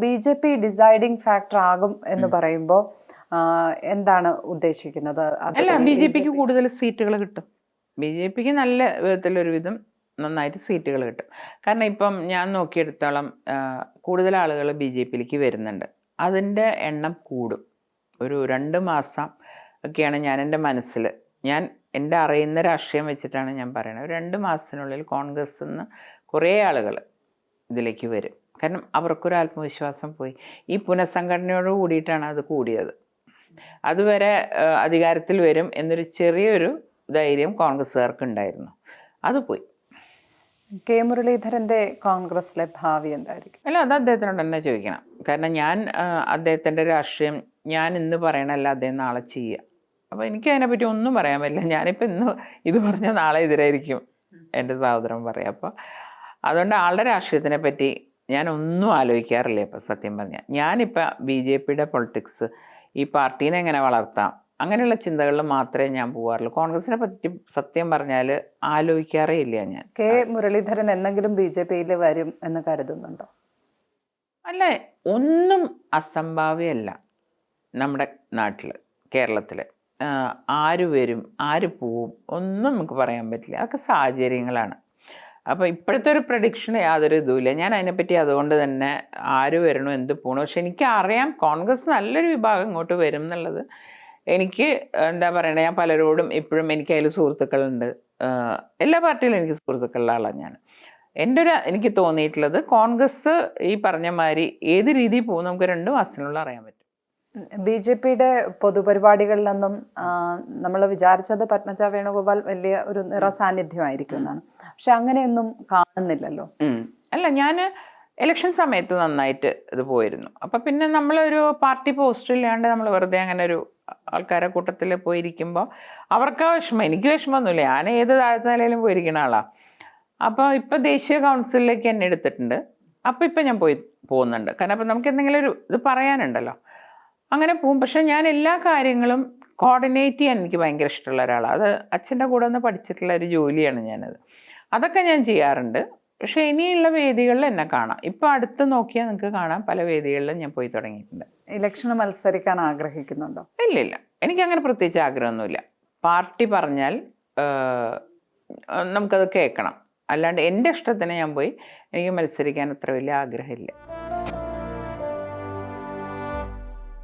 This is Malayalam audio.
BJP ഡിസൈഡിങ് ഫാക്ടർ ആകും എന്ന് പറയുമ്പോൾ എന്താണ് ഉദ്ദേശിക്കുന്നത്? അല്ല, BJPക്ക് കൂടുതൽ സീറ്റുകൾ കിട്ടും. BJPക്ക് നല്ല വിധത്തിലൊരുവിധം നന്നായിട്ട് സീറ്റുകൾ കിട്ടും. കാരണം ഇപ്പം ഞാൻ നോക്കിയെടുത്തോളം കൂടുതൽ ആളുകൾ BJPയിലേക്ക് വരുന്നുണ്ട്. അതിൻ്റെ എണ്ണം കൂടും. ഒരു 2 മാസം ഒക്കെയാണ് ഞാൻ എൻ്റെ മനസ്സിൽ, ഞാൻ എൻ്റെ അറിയുന്ന രാഷ്ട്രീയം വെച്ചിട്ടാണ് ഞാൻ പറയുന്നത്. ഒരു 2 മാസത്തിനുള്ളിൽ കോൺഗ്രസ്സിൽ നിന്ന് കുറേ ആളുകൾ ഇതിലേക്ക് വരും. കാരണം അവർക്കൊരു ആത്മവിശ്വാസം പോയി. ഈ പുനഃസംഘടനയോട് കൂടിയിട്ടാണ് അത് കൂടിയത്. അതുവരെ അധികാരത്തിൽ വരും എന്നൊരു ചെറിയൊരു ധൈര്യം കോൺഗ്രസ്സുകാർക്ക് ഉണ്ടായിരുന്നു, അത് പോയി. കെ മുരളീധരൻ്റെ കോൺഗ്രസ്സിലെ ഭാവി എന്തായിരിക്കും? അല്ല, അത് അദ്ദേഹത്തിനോട് തന്നെ ചോദിക്കണം. കാരണം ഞാൻ അദ്ദേഹത്തിൻ്റെ രാഷ്ട്രീയം ഞാൻ ഇന്ന് പറയണല്ല അദ്ദേഹം നാളെ ചെയ്യുക. അപ്പോൾ എനിക്ക് അതിനെപ്പറ്റി ഒന്നും പറയാൻ പറ്റില്ല. ഞാനിപ്പോൾ ഇന്ന് ഇത് പറഞ്ഞാൽ നാളെ എതിരായിരിക്കും എൻ്റെ സഹോദരൻ പറയാം. അപ്പോൾ അതുകൊണ്ട് ആളുടെ രാഷ്ട്രീയത്തിനെ പറ്റി ഞാൻ ഒന്നും ആലോചിക്കാറില്ല. ഇപ്പം സത്യം പറഞ്ഞാൽ ഞാനിപ്പോൾ BJPയുടെ പൊളിറ്റിക്സ്, ഈ പാർട്ടീനെ എങ്ങനെ വളർത്താം, അങ്ങനെയുള്ള ചിന്തകളിൽ മാത്രമേ ഞാൻ പോകാറുള്ളൂ. കോൺഗ്രസിനെ പറ്റി സത്യം പറഞ്ഞാൽ ആലോചിക്കാറേ ഇല്ല ഞാൻ. കെ മുരളീധരൻ എന്തെങ്കിലും BJPയിൽ വരും എന്ന് കരുതുന്നുണ്ടോ? അല്ല, ഒന്നും അസംഭാവ്യമല്ല. നമ്മുടെ നാട്ടിൽ, കേരളത്തിൽ ആര് വരും ആര് പോവും ഒന്നും നമുക്ക് പറയാൻ പറ്റില്ല. അതൊക്കെ സാഹചര്യങ്ങളാണ്. അപ്പോൾ ഇപ്പോഴത്തെ ഒരു പ്രഡിക്ഷൻ യാതൊരു ഇതുമില്ല. ഞാൻ അതിനെപ്പറ്റി അതുകൊണ്ട് തന്നെ ആര് വരണോ എന്ത് പോകണോ, പക്ഷെ എനിക്കറിയാം കോൺഗ്രസ് നല്ലൊരു വിഭാഗം ഇങ്ങോട്ട് വരും എന്നുള്ളത്. എനിക്ക് എന്താ പറയണത്, ഞാൻ പലരോടും ഇപ്പോഴും എനിക്ക് അതിൽ സുഹൃത്തുക്കളുണ്ട്. എല്ലാ പാർട്ടിയിലും എനിക്ക് സുഹൃത്തുക്കളുള്ള ആളാണ് ഞാൻ. എനിക്ക് തോന്നിയിട്ടുള്ളത് കോൺഗ്രസ് ഈ പറഞ്ഞ മാതിരി ഏത് രീതിയിൽ പോകും നമുക്ക് 2 മാസത്തിനുള്ളിൽ അറിയാൻ പറ്റും. BJPയുടെ പൊതുപരിപാടികളിലൊന്നും നമ്മൾ വിചാരിച്ചത് പത്മജ വേണുഗോപാൽ വലിയ ഒരു നിറസാന്നിധ്യമായിരിക്കും എന്നാണ്. പക്ഷെ അങ്ങനെയൊന്നും കാണുന്നില്ലല്ലോ. അല്ല, ഞാൻ ഇലക്ഷൻ സമയത്ത് നന്നായിട്ട് ഇത് പോയിരുന്നു. അപ്പം പിന്നെ നമ്മളൊരു പാർട്ടി പോസ്റ്റില്ലാണ്ട് നമ്മൾ വെറുതെ അങ്ങനെ ഒരു ആൾക്കാരെ കൂട്ടത്തിൽ പോയിരിക്കുമ്പോൾ അവർക്ക് വിഷമം, എനിക്ക് വിഷമമൊന്നുമില്ല. ഞാൻ ഏത് താഴത്തെ നിലയിലും പോയിരിക്കുന്ന ആളാണ്. അപ്പോൾ ഇപ്പോൾ ദേശീയ കൗൺസിലിലേക്ക് എന്നെ എടുത്തിട്ടുണ്ട്. അപ്പോൾ ഇപ്പം ഞാൻ പോകുന്നുണ്ട്. കാരണം അപ്പം നമുക്ക് എന്തെങ്കിലും ഒരു ഇത് പറയാനുണ്ടല്ലോ, അങ്ങനെ പോവും. പക്ഷേ ഞാൻ എല്ലാ കാര്യങ്ങളും കോർഡിനേറ്റ് ചെയ്യാൻ എനിക്ക് ഭയങ്കര ഇഷ്ടമുള്ള ഒരാളാണ്. അത് അച്ഛൻ്റെ കൂടെ ഒന്ന് പഠിച്ചിട്ടുള്ള ഒരു ജോലിയാണ് ഞാനത്. അതൊക്കെ ഞാൻ ചെയ്യാറുണ്ട്. പക്ഷേ ഇനിയുള്ള വേദികളിൽ എന്നെ കാണാം. ഇപ്പോൾ അടുത്ത് നോക്കിയാൽ നിങ്ങൾക്ക് കാണാം, പല വേദികളിലും ഞാൻ പോയി തുടങ്ങിയിട്ടുണ്ട്. ഇലക്ഷന് മത്സരിക്കാൻ ആഗ്രഹിക്കുന്നുണ്ടോ? ഇല്ല, എനിക്കങ്ങനെ പ്രത്യേകിച്ച് ആഗ്രഹമൊന്നുമില്ല. പാർട്ടി പറഞ്ഞാൽ നമുക്കത് കേൾക്കണം. അല്ലാണ്ട് എൻ്റെ ഇഷ്ടത്തിന് ഞാൻ പോയി എനിക്ക് മത്സരിക്കാൻ അത്ര വലിയ ആഗ്രഹമില്ല.